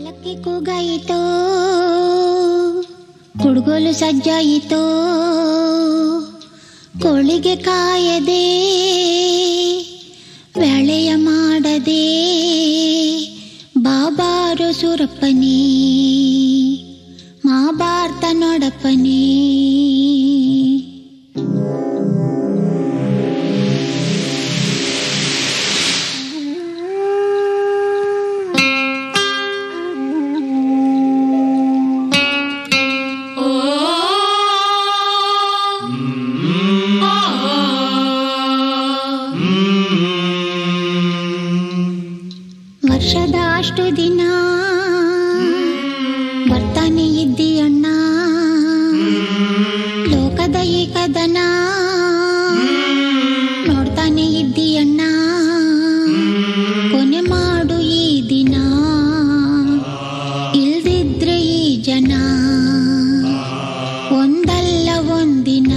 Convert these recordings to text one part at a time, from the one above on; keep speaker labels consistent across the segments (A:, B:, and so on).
A: ಪಲ್ಲಕ್ಕಿ ಕೂಗಾಯಿತೋ, ಕುಡುಗೋಲು ಸಜ್ಜಾಯಿತೋ, ಕೋಳಿಗೆ ಕಾಯದೆ ವ್ಯಾಳೆಯ ಮಾಡದೆ ಬಾಬಾರು ಸುರಪ್ಪನೇ ಮಹಾಭಾರತ ನೋಡಪ್ಪನೇ. ವರ್ಷದ ಅಷ್ಟು ದಿನ ಬರ್ತಾನೆ ಇದ್ದಿ ಅಣ್ಣ, ಲೋಕದ ಈ ಕದನ ನೋಡ್ತಾನೆ ಇದ್ದಿ ಅಣ್ಣ, ಕೊನೆ ಮಾಡು ಈ ದಿನ, ಇಲ್ದಿದ್ರೆ ಈ ಜನ ಒಂದಲ್ಲ ಒಂದಿನ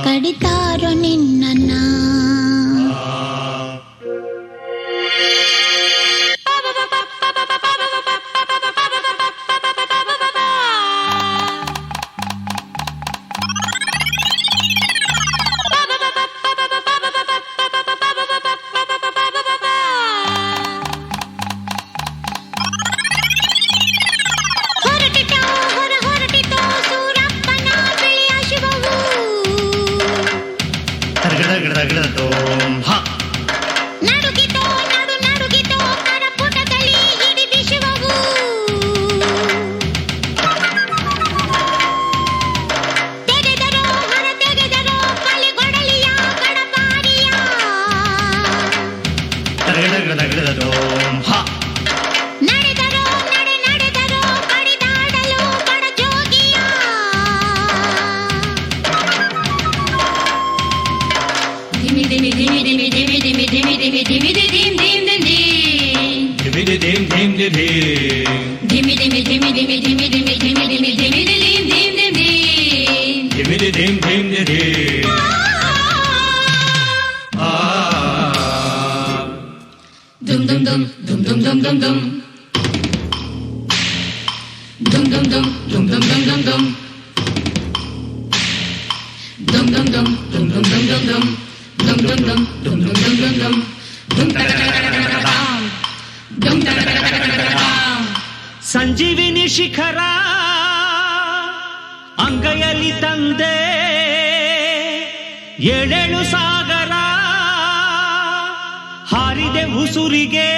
A: ಕಡಿತಾರೋ ನಿನ್ನನ್ನ.
B: ಸಂಜೀವಿನಿ ಶಿಖರ ಅಂಗೈಯಲ್ಲಿ ತಂದೆ, ಏಳೇಳು ಸಾಗರ ಹಾರಿದೆ ಉಸುರಿಗೆ,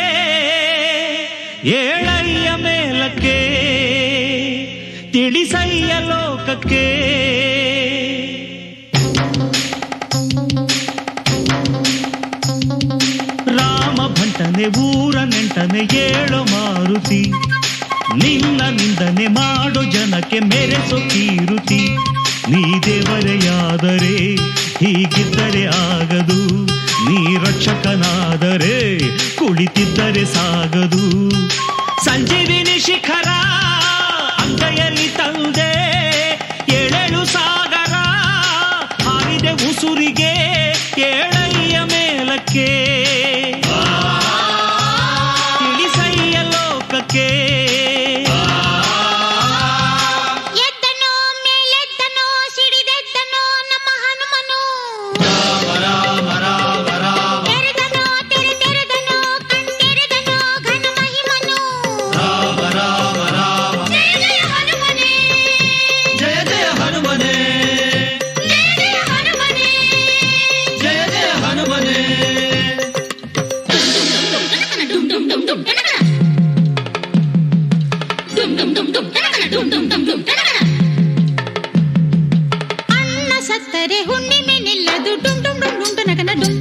B: ಏಳಯ್ಯ ಮೇಲಕ್ಕೆ ತಿಳಿಸಯ್ಯ ಲೋಕಕ್ಕೆ. ರಾಮ ಭಂಟನೆ ಊರ ನೆಂಟನೆ ಏಳೋ ಮಾರುತಿ, ನಿನ್ನ ನಿಂದನೆ ಮಾಡೋ ಜನಕ್ಕೆ ಮೆರೆಸೋ ಕೀರುತಿ. ನೀ ದೇವರೆಯಾದರೆ ಹೀಗಿದ್ದರೆ ಆಗದು, ನೀ ರಕ್ಷಕನಾದರೆ ಕುಳಿತಿದ್ದರೆ ಸಾಗದು. ಸಂಜೀವಿನಿ ಶಿಖರ ಅಂಗೈಯಲ್ಲಿ ತಂದೆ, ಏಳೇಳು ಸಾಗರ ಹಾರಿದೆ ಉಸುರಿಗೆ, ಏಳಯ್ಯ ಮೇಲಕ್ಕೆ ತಿಳಿಸಯ್ಯ ಲೋಕಕ್ಕೆ.
A: ಅಣ್ಣ ಸತ್ತರೆ ಹುಣ್ಣಿಮೆ ನಿಲ್ಲದು ಡುಂ ಡುಂ ಡುಂ ಡುಂ ಟನಕನ ಡುಂ,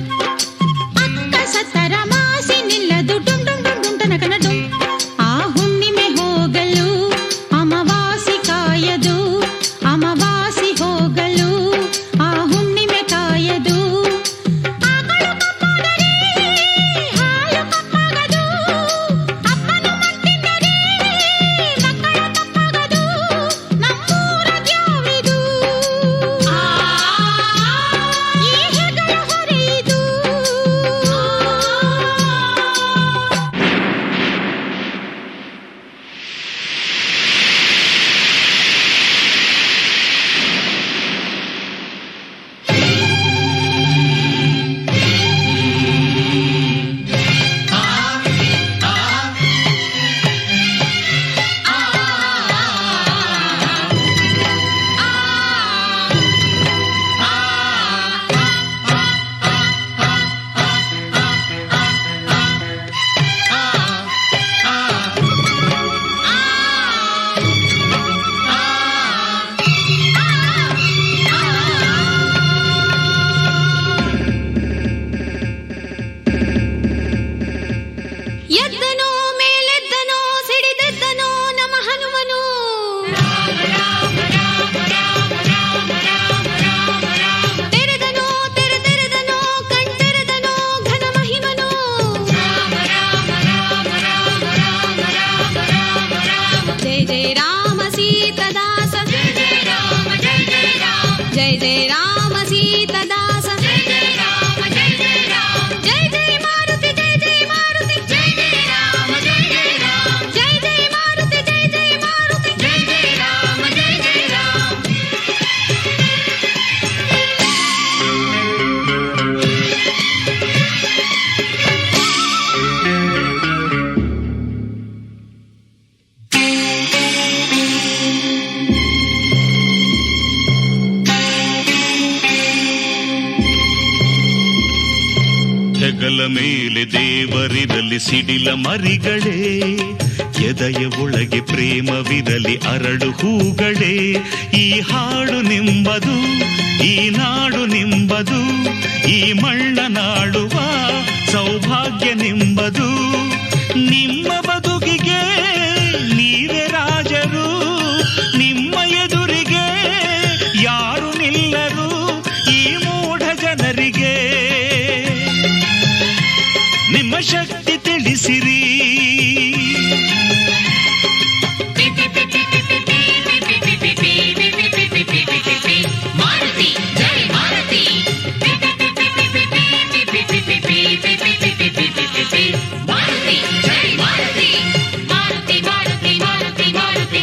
A: ಅಕ್ಕ ಸತ್ತರ ಮಾಸಿ ನಿಲ್ಲದು ಡುಂ ಡುಂ ಡುಂ ಡುಂ ಟನಕನ ಡುಂ. ಆ ಹುಣ್ಣಿಮೆ ಹೋಗಲು ಅಮಾವಾಸಿ ಕಾಯದು, ಅಮಾವಾಸಿ ಹೋಗಲು ಆ ಹುಣ್ಣಿಮೆ ಕಾಯದು. ಆಕಳು ಕಪ್ಪಾದರೆ ಹಾಲು ಕಪ್ಪಾಗದು, जय जय राम सीतदास जय जय राम जय जय राम जय जय मारुति जय जय मारुति जय जय राम जय जय राम जय जय मारुति जय जय मारुति जय जय राम जय जय राम
B: ಹೆಗಲ ಮೇಲೆ ದೇವರಿರಲಿ ಸಿಡಿಲ ಮರಿಗಳೇ, ಎದೆಯ ಒಳಗೆ ಪ್ರೇಮವಿರಲಿ ಅರಳು ಹೂಗಳೇ. ಈ ಹಾಡು ನಿಂಬದು, ಈ ನಾಡು ನಿಂಬದು, ಈ ಮಣ್ಣ ನಾಡುವ ಸೌಭಾಗ್ಯ ನಿಂಬದು. ನಿಮ್ಮ ಬದುಕಿಗೆ ನೀವೇ ರಾಜರು, ನಿಮ್ಮ ಎದುರಿಗೆ ಯಾರು ನಿಲ್ಲರು. ಈ ಮೂಢ ಜನರಿಗೆ ನಿಮ್ಮ ಶಕ್ತಿ ತಿಳಿಸಿರಿ. ಮಾರುತಿ ಜೈ ಮಾರುತಿ, ಮಾರುತಿ ಜೈ ಮಾರುತಿ, ಮಾರುತಿ ಮಾರುತಿ ಮಾರುತಿ ಮಾರುತಿ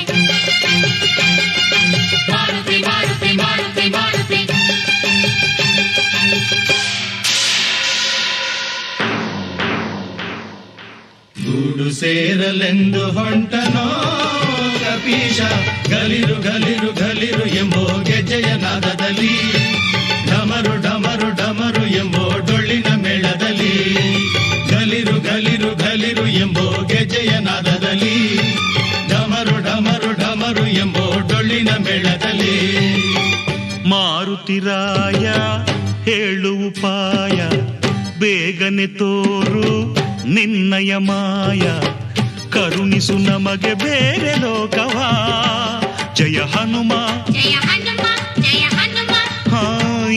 B: ಮಾರುತಿ ಮಾರುತಿ ಮಾರುತಿ ಮಾರುತಿ. ಗೂಡು ಸೇರಲೆಂದು ಹೊಂಟನೋ ಕಪೀಶ, ಗಲಿರು ಗಲಿರು ಗಲಿರು ಎಂಬೋ ಗೆಜ್ಜೆಯ ನಾದದಲ್ಲಿ, ಡಮರು ಡಮರು ಡಮರು ಎಂಬೋ ಡೊಳ್ಳಿನ ಮೇಳದಲ್ಲಿ, ಗಲಿರು ಗಲಿರು ಗಲಿರು ಎಂಬೋ ಗೆಜ್ಜೆಯ ನಾದದಲ್ಲಿ, ಡಮರು ಡಮರು ಡಮರು ಎಂಬೋ ಡೊಳ್ಳಿನ ಮೇಳದಲ್ಲಿ. ಮಾರುತಿರಾಯ ಹೇಳು ಉಪಾಯ, ಬೇಗನೆ ತೋರು ನಿನ್ನಯ ಮಾಯ, ಕರುಣಿಸು ನಮಗೆ ಬೇರೆ ಲೋಕವಾ. ಜಯ ಹನುಮ ಜಯ ಹನುಮ ಜಯ ಹನುಮ, ಹಾ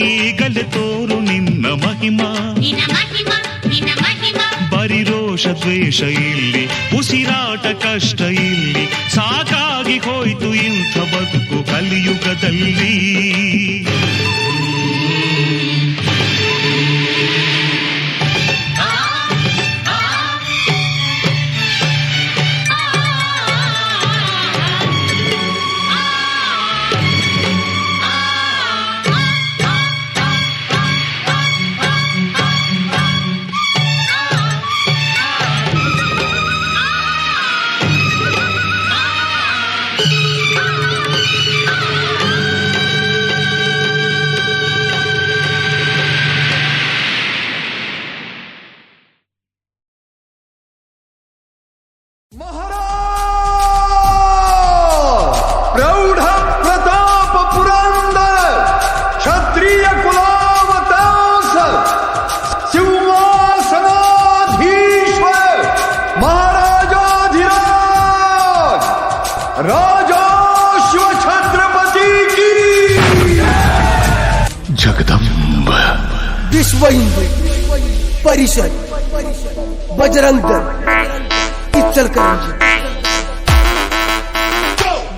B: ಈಗಲೇ ತೋರು ನಿನ್ನ ಮಹಿಮಾ, ನಿನ್ನ ಮಹಿಮಾ ನಿನ್ನ ಮಹಿಮಾ. ಬರಿ ರೋಷ ದ್ವೇಷ ಇಲ್ಲಿ, ಉಸಿರಾಟ ಕಷ್ಟ ಇಲ್ಲಿ, ಸಾಕಾಗಿ ಹೋಯ್ತು ಇಂಥ ಬದುಕು ಕಲಿಯುಗದಲ್ಲಿ.
C: विश्व हिंदू परिषद बजरंग दल इचलकरंजी.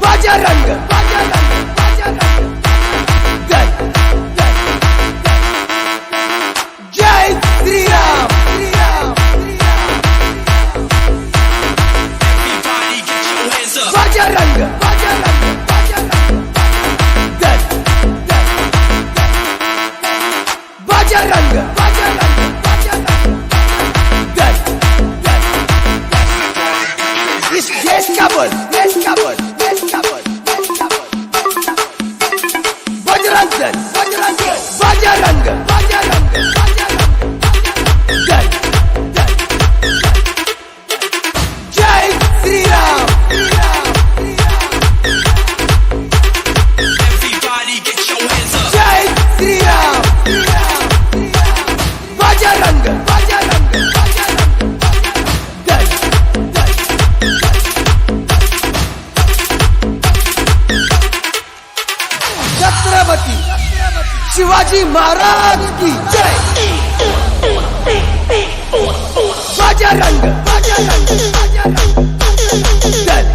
C: बजरंग दल जय श्री राम. बजरंग बजरंग इस देश का बोल, देश का बोल, देश का बोल, देश का बोल. बजरंग दल बजरंग बजरंग बजरंग दल जय श्री राम. जय श्री राम. बजरंग बजरंग दल छत्रपति शिवाजी महाराज की जय. बजरंग बजरंग दल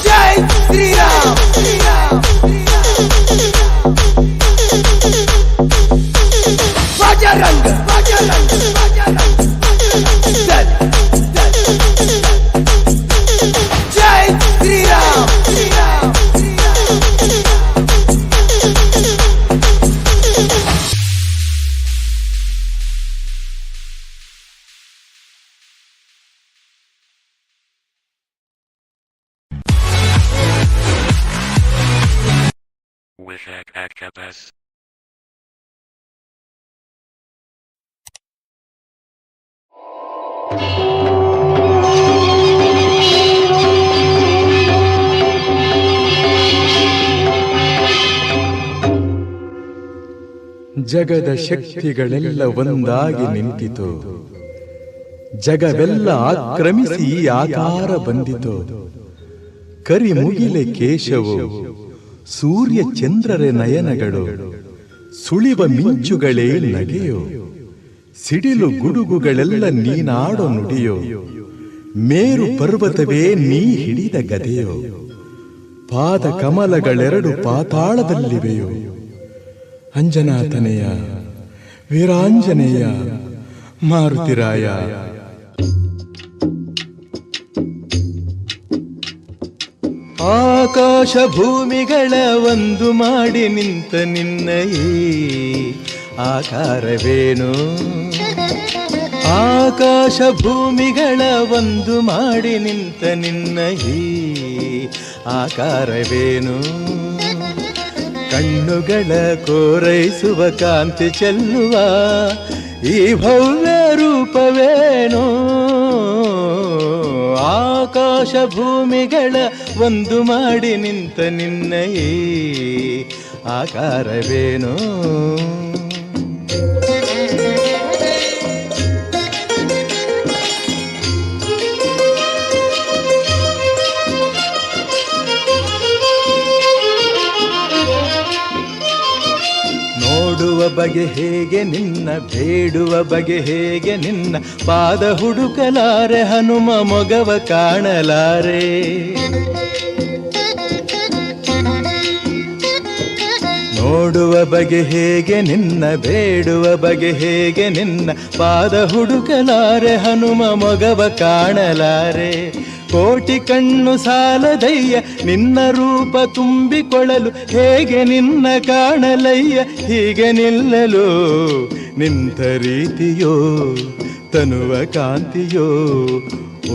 C: जय श्री राम.
D: Wishak Akkapas.
E: ಜಗದ ಶಕ್ತಿಗಳೆಲ್ಲ ಒಂದಾಗಿ ನಿಂತಿತು, ಜಗವೆಲ್ಲ ಆಕ್ರಮಿಸಿ ಆಕಾರ ಬಂದಿತು. ಕರಿಮುಗಿಲೆ ಕೇಶವು, ಸೂರ್ಯ ಚಂದ್ರರ ನಯನಗಳು, ಸುಳಿವ ಮಿಂಚುಗಳೇ ನಗೆಯೋ, ಸಿಡಿಲು ಗುಡುಗುಗಳೆಲ್ಲ ನೀನಾಡೋ ನುಡಿಯೋ, ಮೇರು ಪರ್ವತವೇ ನೀ ಹಿಡಿದ ಗದೆಯೋ, ಪಾದ ಕಮಲಗಳೆರಡು ಪಾತಾಳದಲ್ಲಿವೆಯೋ. ಅಂಜನಾತನೆಯ, ವೀರಾಂಜನೇಯ, ಮಾರುತಿರಾಯ. ಆಕಾಶ ಭೂಮಿಗಳ ಒಂದು ಮಾಡಿ ನಿಂತ ನಿನ್ನ ಈ ಆಕಾರವೇನು? ಆಕಾಶ ಭೂಮಿಗಳ ಒಂದು ಮಾಡಿ ನಿಂತ ನಿನ್ನ ಈ ಆಕಾರವೇನು? ಕಣ್ಣುಗಳ ಕೋರೈಸುವ ಕಾಂತಿ ಚೆಲ್ಲುವ ಈ ಭವ್ಯ ರೂಪವೇನು? ಆಕಾಶ ಭೂಮಿಗಳ ಒಂದು ಮಾಡಿ ನಿಂತ ನಿನ್ನ ಈ ಆಕಾರವೇನು? ನೋಡುವ ಬಗೆ ಹೇಗೆ ನಿನ್ನ, ಬೇಡುವ ಬಗೆ ಹೇಗೆ ನಿನ್ನ, ಪಾದ ಹುಡುಕಲಾರೆ ಹನುಮ ಮೊಗವ ಕಾಣಲಾರೆ. ನೋಡುವ ಬಗೆ ಹೇಗೆ ನಿನ್ನ, ಬೇಡುವ ಬಗೆ ಹೇಗೆ ನಿನ್ನ, ಪಾದ ಹುಡುಕಲಾರೆ ಹನುಮ ಮೊಗವ ಕಾಣಲಾರೆ. ಕೋಟಿ ಕಣ್ಣು ಸಾಲದಯ್ಯ ನಿನ್ನ ರೂಪ ತುಂಬಿಕೊಳ್ಳಲು, ಹೇಗೆ ನಿನ್ನ ಕಾಣಲಯ್ಯ ಹೀಗೆ ನಿಲ್ಲಲು. ನಿಂತ ರೀತಿಯೋ ತನುವ ಕಾಂತಿಯೋ,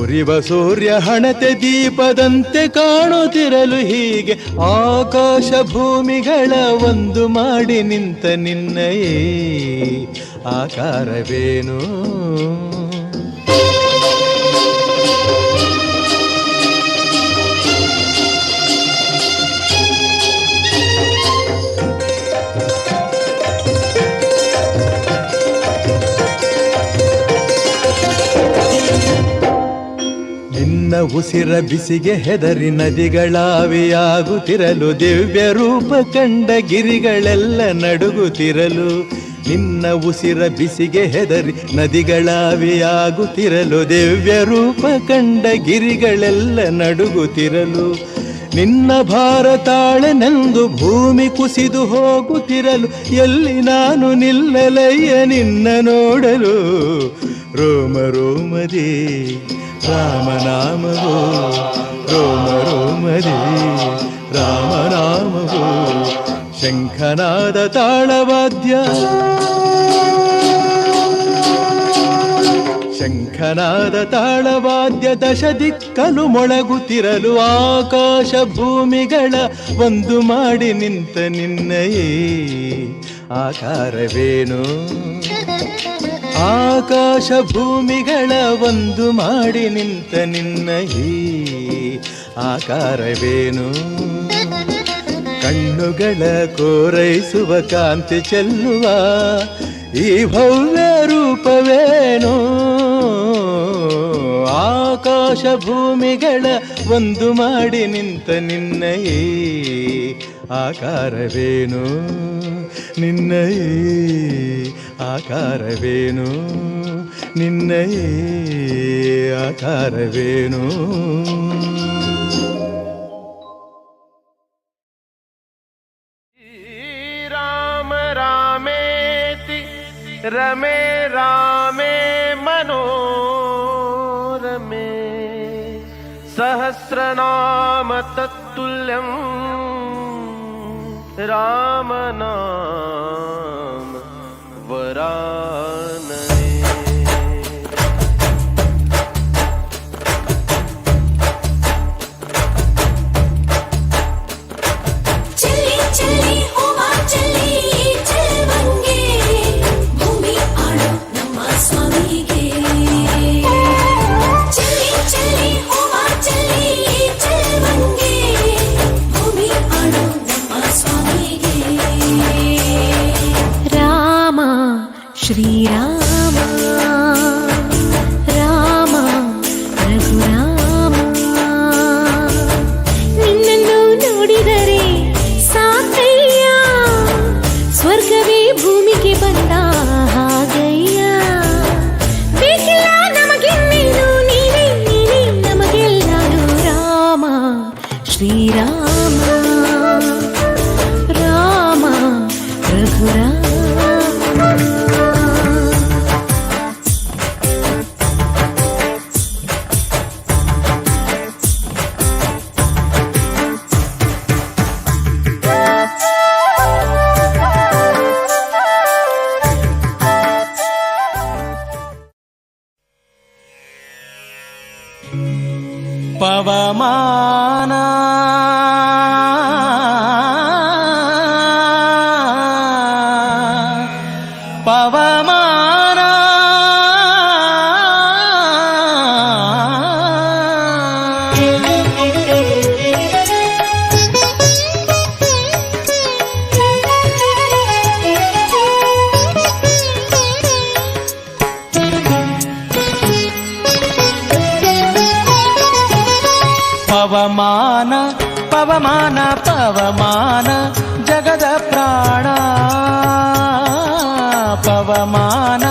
E: ಉರಿವ ಸೂರ್ಯ ಹಣತೆ ದೀಪದಂತೆ ಕಾಣುತ್ತಿರಲು ಹೀಗೆ. ಆಕಾಶ ಭೂಮಿಗಳ ಒಂದು ಮಾಡಿ ನಿಂತ ನಿನ್ನಯೇ ಆಕಾರವೇನು? ನಿನ್ನ ಉಸಿರ ಬಿಸಿಗೆ ಹೆದರಿ ನದಿಗಳಾವಿಯಾಗುತ್ತಿರಲು, ದಿವ್ಯ ರೂಪ ಕಂಡ ಗಿರಿಗಳೆಲ್ಲ ನಡುಗುತ್ತಿರಲು. ನಿನ್ನ ಉಸಿರ ಬಿಸಿಗೆ ಹೆದರಿ ನದಿಗಳಾವಿಯಾಗುತ್ತಿರಲು, ದಿವ್ಯ ರೂಪ ಕಂಡ ಗಿರಿಗಳೆಲ್ಲ ನಡುಗುತ್ತಿರಲು. ನಿನ್ನ ಭಾರತಾಳೆನೆಂದು ಭೂಮಿ ಕುಸಿದು ಹೋಗುತ್ತಿರಲು, ಎಲ್ಲಿ ನಾನು ನಿಲ್ಲಲಯ್ಯ ನಿನ್ನ ನೋಡಲು. ರೋಮ ರೋಮದಿ ರಾಮನಾಮವೋ, ರೋಮ ರೋಮದಿ ರಾಮನಾಮವೋ. ಶಂಖನಾದ ತಾಳವಾದ್ಯ, ಶಂಖನಾದ ತಾಳವಾದ್ಯ ದಶ ದಿಕ್ಕಲು ಮೊಳಗುತ್ತಿರಲು. ಆಕಾಶ ಭೂಮಿಗಳ ಒಂದು ಮಾಡಿ ನಿಂತ ನಿನ್ನಯೇ ಆಕಾರವೇನು? ಆಕಾಶ ಭೂಮಿಗಳ ಒಂದು ಮಾಡಿ ನಿಂತ ನಿನ್ನ ಈ ಆಕಾರವೇನು? ಕಣ್ಣುಗಳ ಕೋರೈಸುವ ಕಾಂತಿ ಚೆಲ್ಲುವ ಈ ಭವ್ಯ ರೂಪವೇನು? ಆಕಾಶ ಭೂಮಿಗಳ ಒಂದು ಮಾಡಿ ನಿಂತ ನಿನ್ನ ಈ ಆಕಾರವೇನು? ನಿನ್ನ ಈ ಆಕಾರವೇನು? ನಿನ್ನ ಈ ಆಕಾರವೇನು?
F: ರಾಮ ರಾಮೇತಿ ರಮೇ ರಾಮೇ ಮನೋರಮೇ, ಸಹಸ್ರನಾಮ ತತ್ತುಲ್ಯಂ ರಾಮನಾಮ ವರಾನನೆ.
G: चली चली
E: ಪವಮಾನ ಪವಮಾನ ಪವಮಾನ ಪವಮಾನ ಪವಮಾನ ಜಗದ ಪ್ರಾಣ ಪವಮಾನ